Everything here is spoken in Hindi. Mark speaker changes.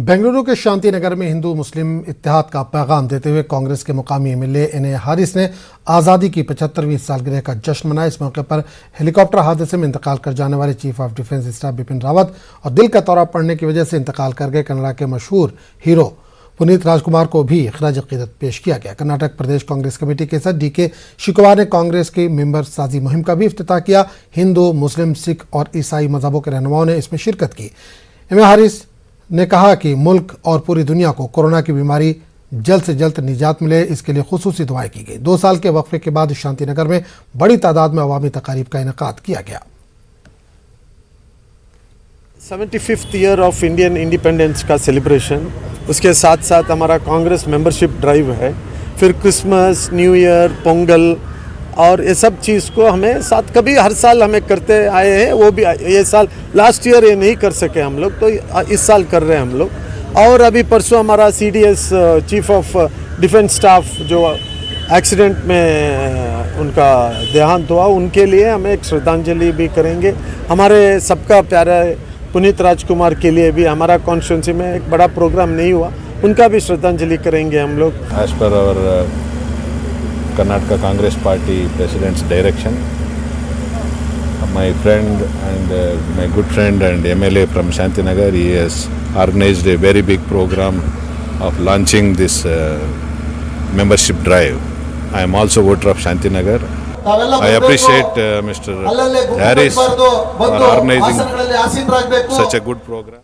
Speaker 1: बेंगलुरु के शांति नगर में हिंदू मुस्लिम इत्तेहाद का पैगाम देते हुए कांग्रेस के मुकामी एमएलए एनए हारिस ने आज़ादी की 75वीं सालगिरह का जश्न मनाया। इस मौके पर हेलीकॉप्टर हादसे में इंतकाल कर जाने वाले chief of defence staff Bipin Rawat और दिल का दौरा पड़ने की वजह से इंतकाल कर गए कन्नड़ा के मशहूर हीरो पुनीत राजकुमार को भी खराज अकीदत पेश किया गया। कर्नाटक प्रदेश कांग्रेस कमेटी के सदस्य डीके शिवकुमार ने कांग्रेस की मेंबर साजी मुहिम का भी इफ्तिताह किया। हिंदू, मुस्लिम, सिख और ईसाई मजहबों के रहनुमाओं ने इसमें शिरकत की। एमए हारिस ने कहा कि मुल्क और पूरी दुनिया को कोरोना की बीमारी जल्द से जल्द निजात मिले, इसके लिए खुसूसी दुआएं की गई। 2 साल के वक्फे के बाद शांतिनगर में बड़ी तादाद में अवामी तकारीब का इनेकाद किया गया।
Speaker 2: 75th year of Indian independence का सेलिब्रेशन, उसके साथ साथ हमारा कांग्रेस मेंबरशिप ड्राइव है, फिर क्रिसमस, न्यू ईयर, पोंगल और ये सब चीज़ को हमें साथ कभी हर साल हमें करते आए हैं। वो भी ये साल लास्ट ईयर ये नहीं कर सके हम लोग, तो इस साल कर रहे हैं हम लोग। और अभी परसों हमारा CDS chief of defence staff जो एक्सीडेंट में उनका देहांत हुआ, उनके लिए हम एक श्रद्धांजलि भी करेंगे। हमारे सबका प्यारा पुनीत राजकुमार के लिए भी हमारा कॉन्स्टिट्यूंसी में एक बड़ा प्रोग्राम नहीं हुआ, उनका भी श्रद्धांजलि करेंगे हम लोग।
Speaker 3: As per our Karnataka Congress Party President's direction, my friend and my good friend and MLA from Shantinagar, he has organized a very big program of launching this membership drive. I am also voter of Shantinagar. I appreciate Mr. Harris for organizing such a good program.